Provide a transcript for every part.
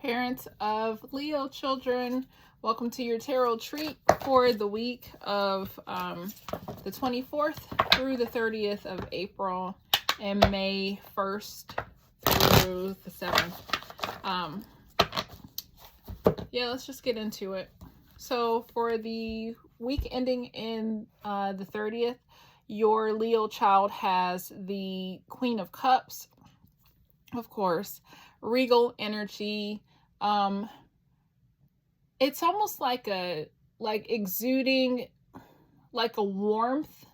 Parents of Leo children, welcome to your tarot treat for the week of the 24th through the 30th of April and May 1st through the 7th. Yeah, let's just get into it. So for the week ending in the 30th, your Leo child has the Queen of Cups, of course, regal energy. It's almost like exuding like a warmth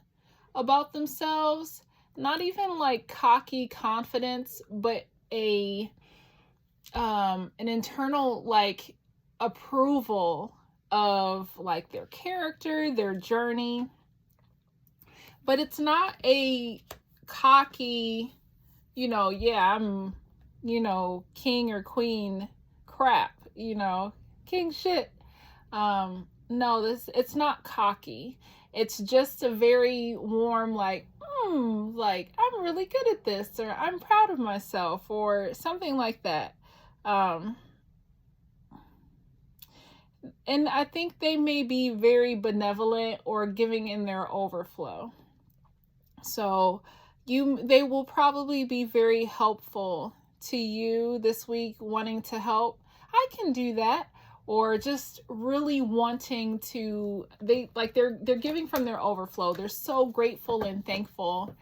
about themselves, not even like cocky confidence, but an internal like approval of like their character, their journey. But it's not a cocky, yeah, I'm, king or queen crap, king shit. No, it's not cocky. It's just a very warm, like, like, I'm really good at this, or I'm proud of myself, or something like that. And I think they may be very benevolent or giving in their overflow. So they will probably be very helpful to you this week, wanting to help. I can do that. Or just really wanting to, they're giving from their overflow. They're so grateful and thankful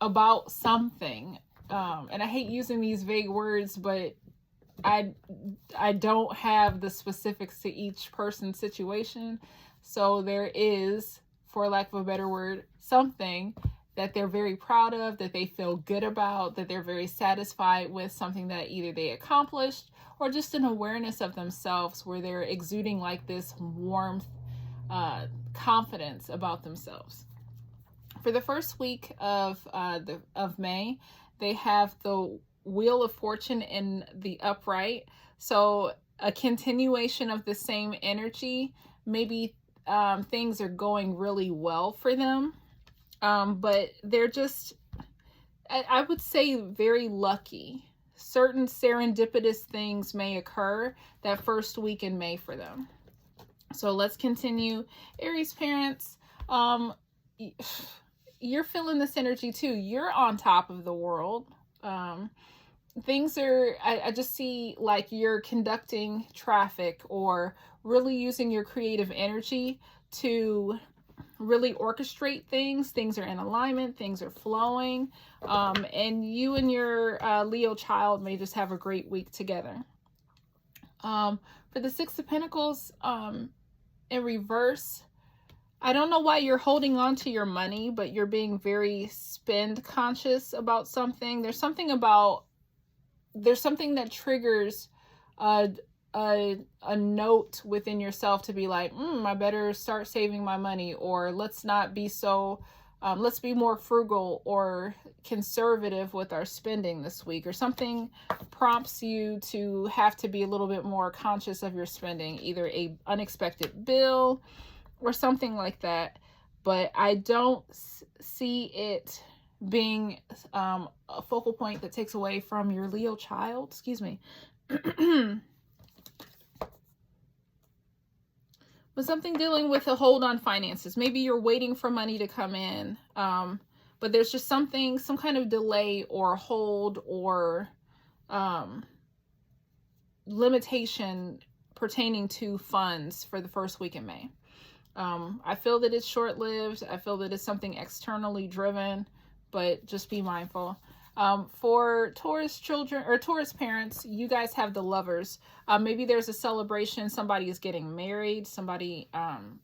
about something. And I hate using these vague words, but I don't have the specifics to each person's situation. So there is, for lack of a better word, something that they're very proud of, that they feel good about, that they're very satisfied with, something that either they accomplished or just an awareness of themselves where they're exuding like this warmth, confidence about themselves. For the first week of May, they have the Wheel of Fortune in the upright. So a continuation of the same energy. Maybe things are going really well for them. But they're just, I would say, very lucky. Certain serendipitous things may occur that first week in May for them. So let's continue. Aries parents, you're feeling this energy too. You're on top of the world. Things are, I just see like you're conducting traffic or really using your creative energy to really orchestrate things. Things are in alignment, things are flowing, and you and your Leo child may just have a great week together. For the Six of Pentacles in reverse, I don't know why you're holding on to your money, but you're being very spend conscious about something. There's something that triggers a note within yourself to be like, I better start saving my money, or let's not be so, let's be more frugal or conservative with our spending this week, or something prompts you to have to be a little bit more conscious of your spending, either a unexpected bill or something like that. But I don't see it being a focal point that takes away from your Leo child. Excuse me. But something dealing with a hold on finances. Maybe you're waiting for money to come in, but there's just some kind of delay or hold or limitation pertaining to funds for the first week in May. I feel that it's short-lived. I feel that it's something externally driven, but just be mindful. For Taurus children or Taurus parents, you guys have the Lovers. Maybe there's a celebration. Somebody is getting married. Somebody, an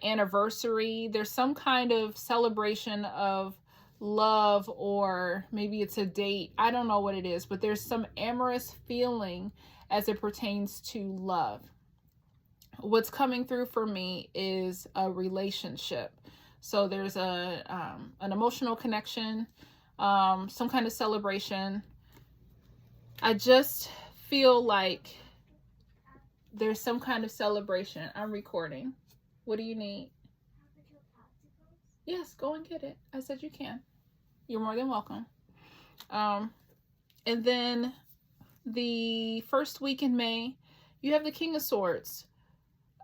anniversary. There's some kind of celebration of love, or maybe it's a date. I don't know what it is, but there's some amorous feeling as it pertains to love. What's coming through for me is a relationship. So there's an emotional connection, some kind of celebration. I just feel like there's some kind of celebration. I'm recording. What do you need? Yes, go and get it. I said you can. You're more than welcome. And then the first week in May, you have the King of Swords.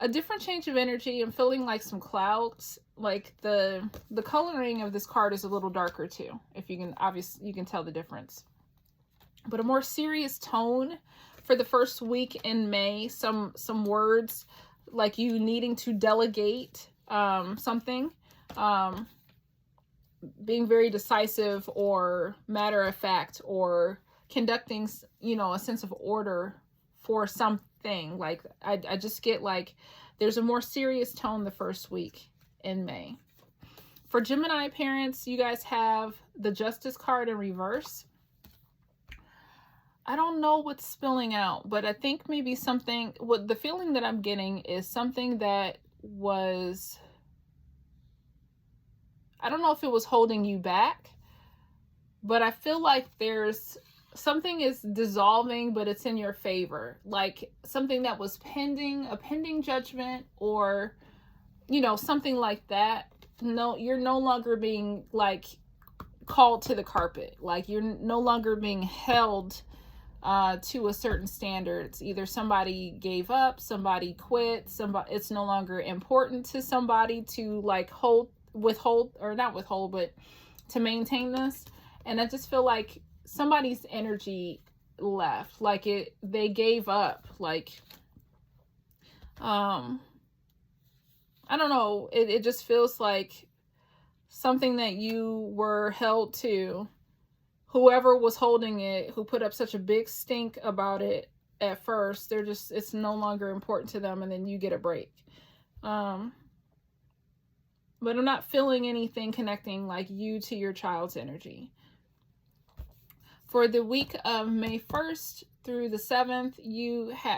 A different change of energy. I'm feeling like some clouds. Like the coloring of this card is a little darker too. If you can, obviously you can tell the difference. But a more serious tone for the first week in May. Some words like you needing to delegate something. Being very decisive or matter of fact, or conducting, you know, a sense of order for something. Like I just get like there's a more serious tone the first week in May. For Gemini parents, you guys have the Justice card in reverse. I don't know what's spilling out, but I think maybe something, what the feeling that I'm getting is something that was, I don't know if it was holding you back, but I feel like there's something is dissolving, but it's in your favor. Like something that was pending, a pending judgment, or, you know, something like that. No, you're no longer being like called to the carpet. Like you're no longer being held to a certain standard. It's either somebody gave up, somebody quit, somebody, it's no longer important to somebody to like withhold, or not withhold, but to maintain this. And I just feel like somebody's energy left, like they gave up, like I don't know, it just feels like something that you were held to, whoever was holding it, who put up such a big stink about it at first, they're just, it's no longer important to them, and then you get a break. But I'm not feeling anything connecting like you to your child's energy. For the week of May 1st through the 7th,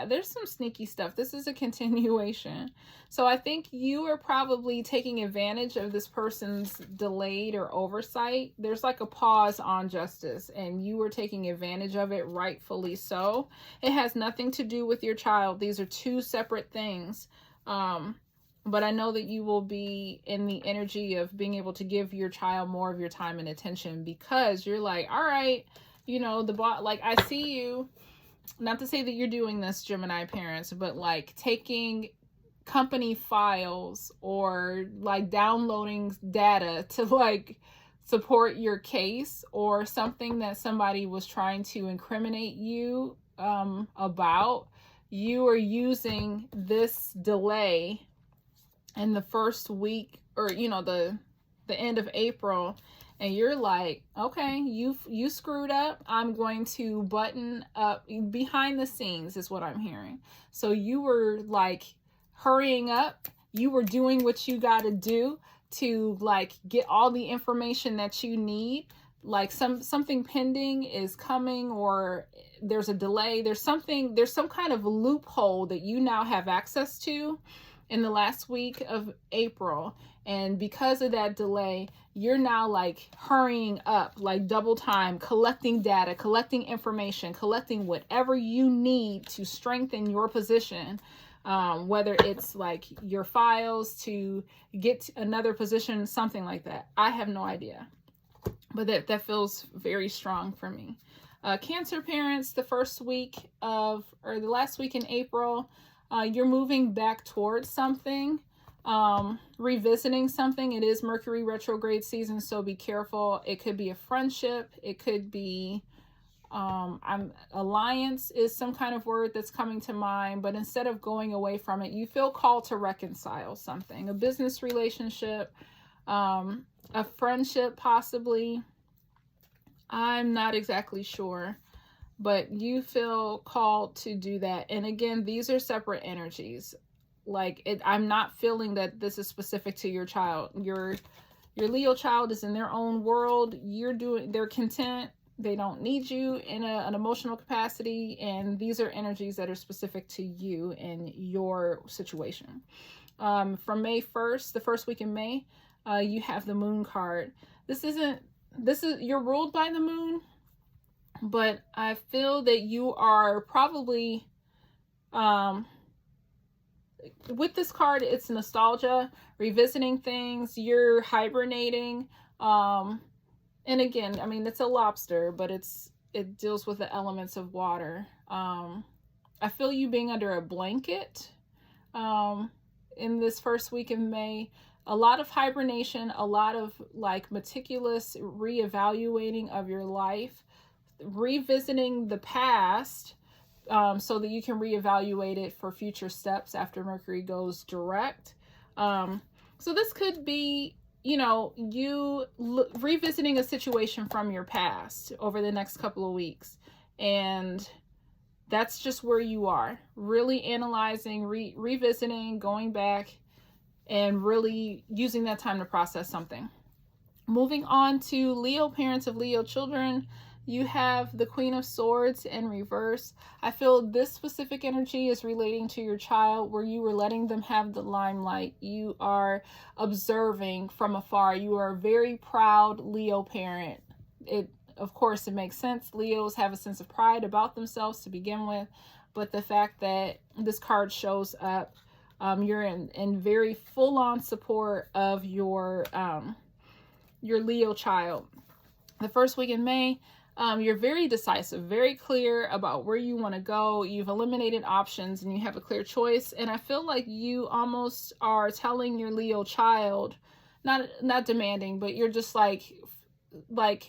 there's some sneaky stuff. This is a continuation. So I think you are probably taking advantage of this person's delayed or oversight. There's like a pause on justice, and you are taking advantage of it, rightfully so. It has nothing to do with your child. These are two separate things. But I know that you will be in the energy of being able to give your child more of your time and attention, because you're like, all right, you know, like I see you, not to say that you're doing this, Gemini parents, but like taking company files or like downloading data to like support your case, or something that somebody was trying to incriminate you about. You are using this delay in the first week, or you know, the end of April, and you're like, okay, you screwed up. I'm going to button up behind the scenes is what I'm hearing. So you were like hurrying up. You were doing what you got to do to like get all the information that you need. Like something pending is coming, or there's a delay. There's some kind of loophole that you now have access to in the last week of April. And because of that delay, you're now like hurrying up, like double time, collecting data, collecting information, collecting whatever you need to strengthen your position. Whether it's like your files to get another position, something like that. I have no idea, but that feels very strong for me. Cancer parents, the first week of, or the last week in April, you're moving back towards something, revisiting something. It is Mercury retrograde season, so be careful. It could be a friendship. It could be, alliance is some kind of word that's coming to mind, but instead of going away from it, you feel called to reconcile something, a business relationship, a friendship, possibly. I'm not exactly sure, but you feel called to do that. And again, these are separate energies. Like I'm not feeling that this is specific to your child. Your Leo child is in their own world. They're content. They don't need you in an emotional capacity. And these are energies that are specific to you and your situation. From May 1st, the first week in May, you have the Moon card. You're ruled by the moon, but I feel that you are probably, with this card, it's nostalgia, revisiting things, you're hibernating. And again, I mean, it's a lobster, but it's it deals with the elements of water. I feel you being under a blanket in this first week of May. A lot of hibernation, a lot of like meticulous reevaluating of your life, revisiting the past so that you can reevaluate it for future steps after Mercury goes direct. So this could be, you know, you revisiting a situation from your past over the next couple of weeks. And that's just where you are. Really analyzing, revisiting, going back, and really using that time to process something. Moving on to Leo parents of Leo children, you have the Queen of Swords in reverse. I feel this specific energy is relating to your child, where you were letting them have the limelight. You are observing from afar. You are a very proud Leo parent. Of course, it makes sense. Leos have a sense of pride about themselves to begin with, but the fact that this card shows up, you're in very full-on support of your Leo child. The first week in May, you're very decisive, very clear about where you want to go. You've eliminated options and you have a clear choice. And I feel like you almost are telling your Leo child, not demanding, but you're just like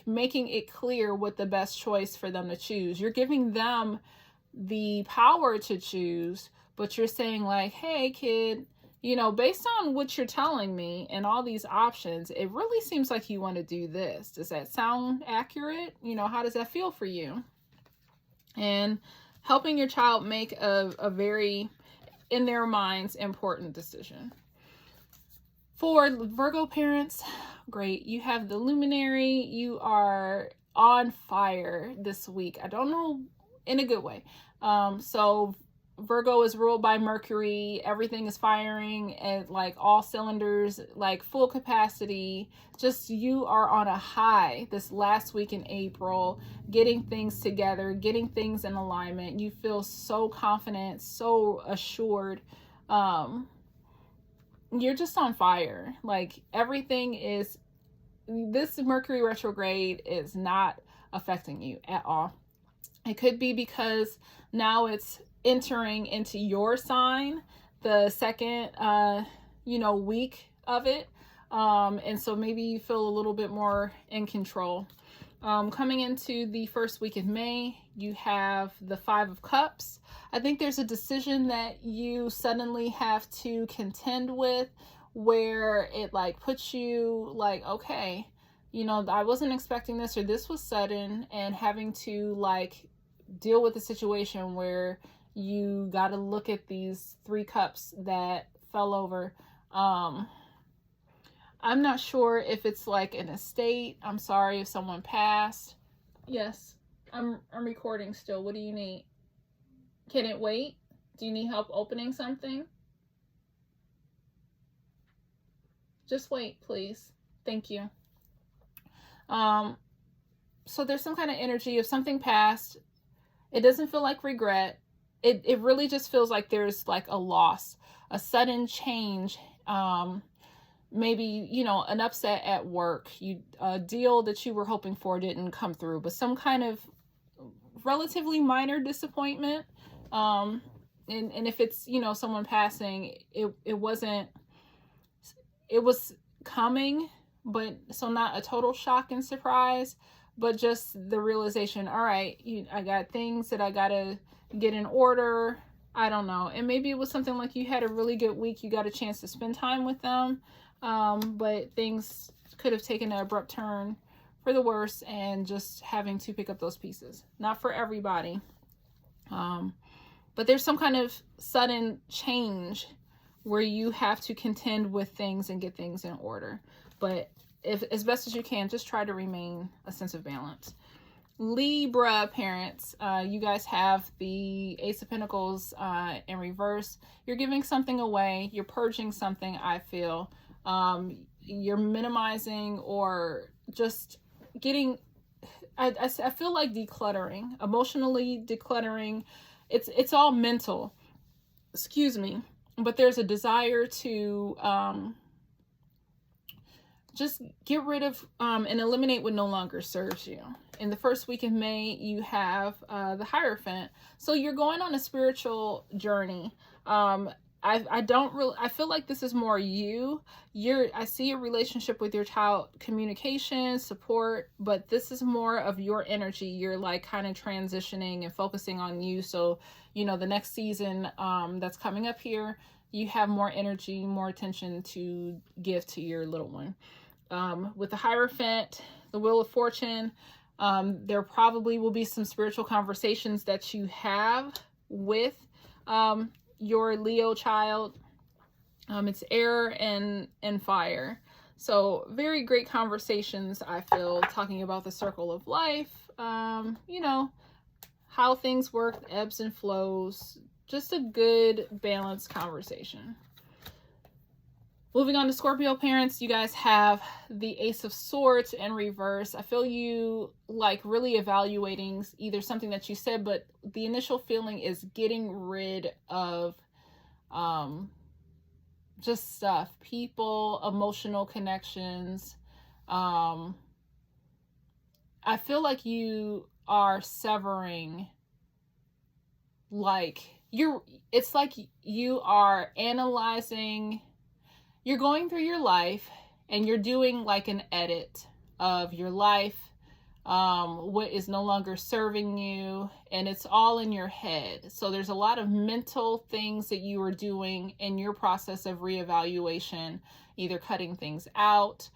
making it clear what the best choice for them to choose. You're giving them the power to choose, but you're saying like, hey kid, you know, based on what you're telling me and all these options, it really seems like you want to do this. Does that sound accurate? You know, how does that feel for you? And helping your child make a very, in their minds, important decision. For Virgo parents, great. You have the luminary. You are on fire this week. I don't know, in a good way. So Virgo is ruled by Mercury. Everything is firing at like all cylinders, like full capacity. Just you are on a high this last week in April, getting things together, getting things in alignment. You feel so confident, so assured. You're just on fire. Like everything is, this Mercury retrograde is not affecting you at all. It could be because now it's entering into your sign, the second, week of it. And so maybe you feel a little bit more in control. Coming into the first week of May, you have the Five of Cups. I think there's a decision that you suddenly have to contend with where it like puts you like, okay, you know, I wasn't expecting this, or this was sudden, and having to like deal with the situation where you got to look at these three cups that fell over. I'm not sure if it's like an estate. I'm sorry if someone passed. Yes, I'm recording still. What do you need? Can it wait? Do you need help opening something? Just wait, please. Thank you. So there's some kind of energy of something passed. It doesn't feel like regret. It really just feels like there's like a loss, a sudden change. Maybe, you know, an upset at work. A deal that you were hoping for didn't come through, but some kind of relatively minor disappointment. And if it's, you know, someone passing, it was coming, but so not a total shock and surprise, but just the realization, all right, I got things that I gotta get in order. I don't know. And maybe it was something like you had a really good week. You got a chance to spend time with them. But things could have taken an abrupt turn for the worse, and just having to pick up those pieces. Not for everybody. But there's some kind of sudden change where you have to contend with things and get things in order. But if as best as you can, just try to remain a sense of balance. Libra parents, you guys have the Ace of Pentacles in reverse. You're giving something away. You're purging something, I feel. You're minimizing or just getting, I feel like decluttering, emotionally decluttering. It's all mental, excuse me, but there's a desire to just get rid of and eliminate what no longer serves you. In the first week of May, you have the Hierophant. So you're going on a spiritual journey. I feel like this is more I see a relationship with your child, communication, support, but this is more of your energy. You're like kind of transitioning and focusing on you. So, you know, the next season that's coming up here, you have more energy, more attention to give to your little one. With the Hierophant, the Wheel of Fortune, there probably will be some spiritual conversations that you have with your Leo child. It's air and fire. So very great conversations, I feel, talking about the circle of life, you know, how things work, ebbs and flows, just a good balanced conversation. Moving on to Scorpio parents, you guys have the Ace of Swords in reverse. I feel you like really evaluating either something that you said, but the initial feeling is getting rid of just stuff, people, emotional connections. I feel like you are severing, like it's like you are analyzing. You're going through your life and you're doing like an edit of your life, what is no longer serving you, and it's all in your head. So there's a lot of mental things that you are doing in your process of reevaluation, either cutting things out,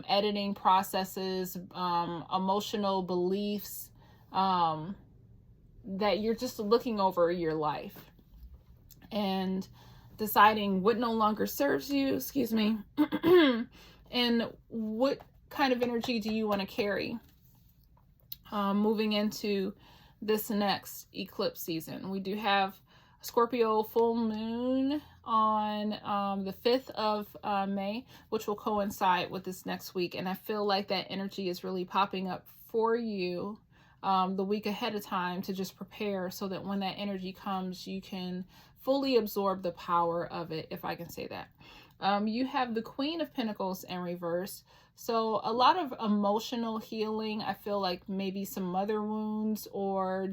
editing processes, emotional beliefs, that you're just looking over your life and deciding what no longer serves you, and what kind of energy do you want to carry moving into this next eclipse season. We do have Scorpio full moon on the 5th of May, which will coincide with this next week, and I feel like that energy is really popping up for you the week ahead of time to just prepare so that when that energy comes, you can fully absorb the power of it, if I can say that. You have the Queen of Pentacles in reverse. So a lot of emotional healing. I feel like maybe some mother wounds or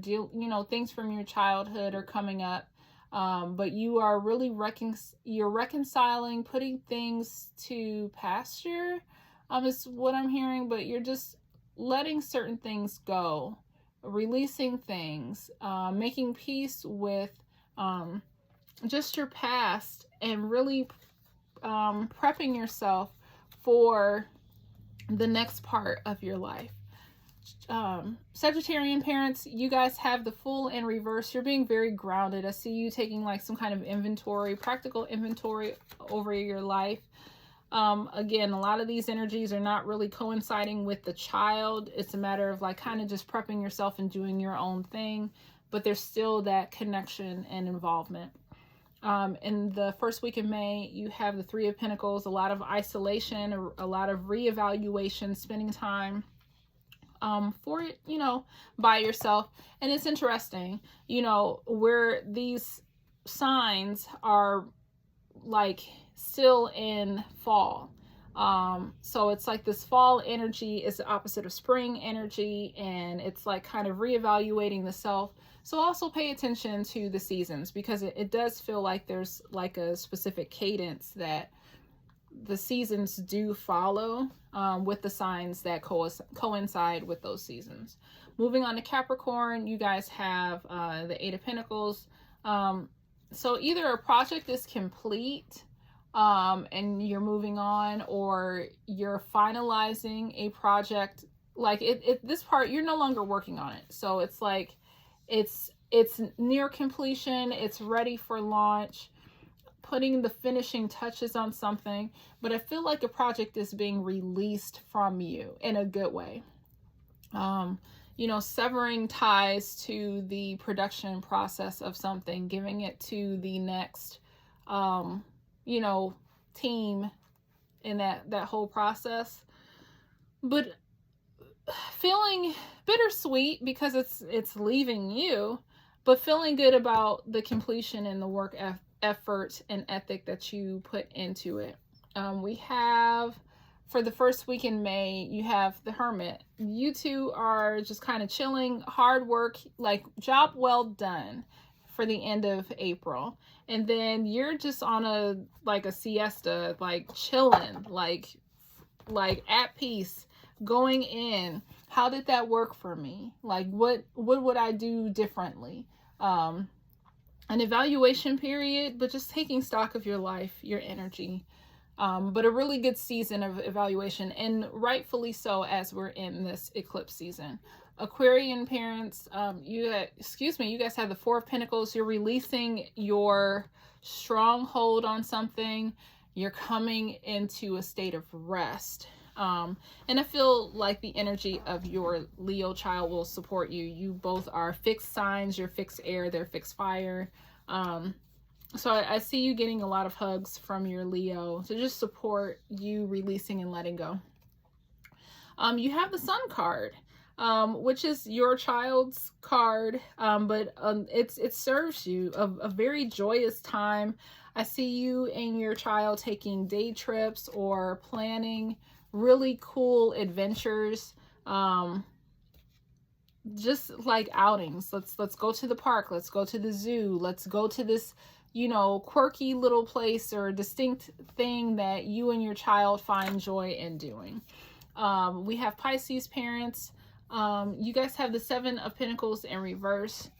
things from your childhood are coming up. But you are really reconciling, putting things to pasture, is what I'm hearing, but you're just letting certain things go, releasing things, making peace with just your past, and really prepping yourself for the next part of your life. Sagittarian parents, you guys have the Fool in reverse. You're being very grounded. I see you taking like some kind of inventory, practical inventory over your life. Again, a lot of these energies are not really coinciding with the child. It's a matter of like kind of just prepping yourself and doing your own thing, but there's still that connection and involvement. In the first week of May, you have the Three of Pentacles, a lot of isolation, a lot of reevaluation, spending time for it, by yourself. And it's interesting, where these signs are like still in fall. So it's like this fall energy is the opposite of spring energy, and it's like kind of reevaluating the self. So also pay attention to the seasons, because it does feel like there's like a specific cadence that the seasons do follow with the signs that coincide with those seasons. Moving on to Capricorn, you guys have the Eight of Pentacles. So either a project is complete and you're moving on, or you're finalizing a project. Like this part, you're no longer working on it. So it's like it's near completion, it's ready for launch, putting the finishing touches on something, but I feel like a project is being released from you in a good way. Severing ties to the production process of something, giving it to the next team in that whole process. But feeling bittersweet because it's leaving you, but feeling good about the completion and the work effort and ethic that you put into it. We have for the first week in May, you have the Hermit. You two are just kind of chilling, hard work, like job well done for the end of April. And then you're just on a siesta, like chilling, like at peace, going in. How did that work for me? Like what would I do differently? An evaluation period, but just taking stock of your life, your energy. But a really good season of evaluation, and rightfully so, as we're in this eclipse season. Aquarian parents, you guys have the Four of Pentacles. You're releasing your stronghold on something. You're coming into a state of rest. And I feel like the energy of your Leo child will support you. You both are fixed signs. You're fixed air, they're fixed fire. So I see you getting a lot of hugs from your Leo to just support you releasing and letting go. You have the Sun card, which is your child's card, but it serves you a very joyous time. I see you and your child taking day trips or planning really cool adventures, just like outings. Let's go to the park, let's go to the zoo, let's go to this quirky little place or distinct thing that you and your child find joy in doing. We have Pisces parents. You guys have the Seven of Pentacles in reverse.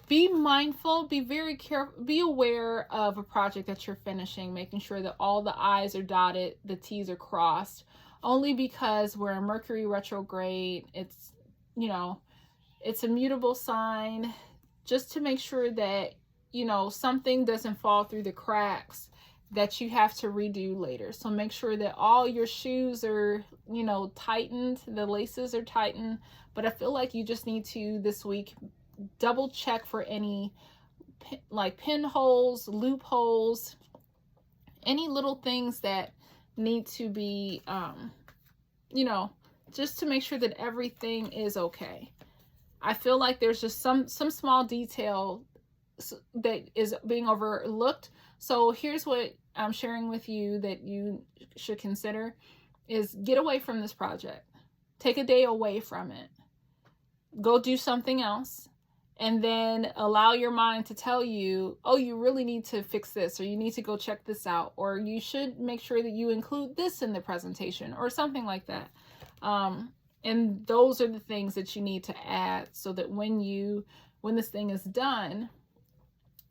Be mindful, be very careful, be aware of a project that you're finishing, making sure that all the I's are dotted, the T's are crossed, only because we're in Mercury retrograde. It's, it's a mutable sign, just to make sure that something doesn't fall through the cracks that you have to redo later. So make sure that all your shoes are, tightened, the laces are tightened. But I feel like you just need to this week double check for any pinholes, loopholes, any little things that need to be, just to make sure that everything is okay. I feel like there's just some small detail that is being overlooked. So here's what I'm sharing with you that you should consider is get away from this project. Take a day away from it. Go do something else. And then allow your mind to tell you, oh, you really need to fix this, or you need to go check this out, or you should make sure that you include this in the presentation, or something like that. And those are the things that you need to add so that when this thing is done,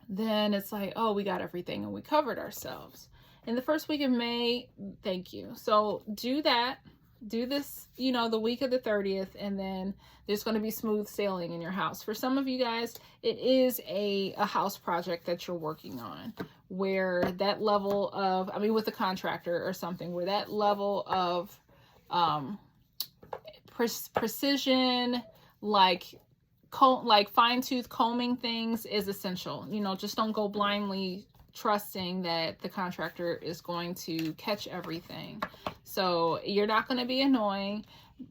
then it's like, oh, we got everything and we covered ourselves. In the first week of May, thank you. So do that. Do this, the week of the 30th, and then there's going to be smooth sailing in your house. For some of you guys, it is a house project that you're working on, where that level of, with a contractor or something, where that level of precision, like fine-tooth combing things is essential. Just don't go blindly trusting that the contractor is going to catch everything. So you're not going to be annoying.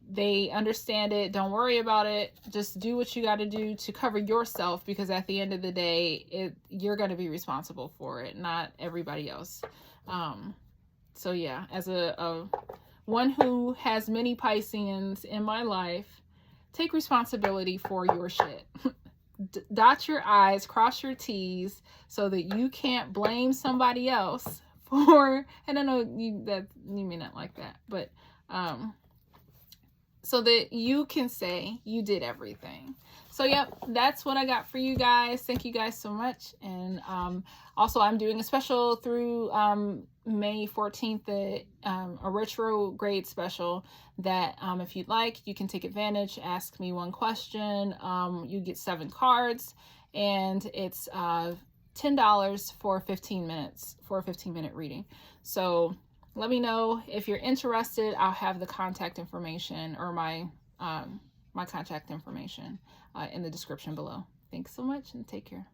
They understand it. Don't worry about it. Just do what you got to do to cover yourself, because at the end of the day, you're going to be responsible for it, not everybody else. So yeah, as a one who has many Pisceans in my life, take responsibility for your shit. Dot your I's, cross your T's, so that you can't blame somebody else for, and I know you may not like that, but so that you can say you did everything. So yep, that's what I got for you guys. Thank you guys so much. And also I'm doing a special through May 14th, a retrograde special that if you'd like, you can take advantage. Ask me one question. You get 7 cards, and it's $10 for 15 minutes for a 15-minute reading. So let me know if you're interested. I'll have the contact information, or my contact information in the description below. Thanks so much, and take care.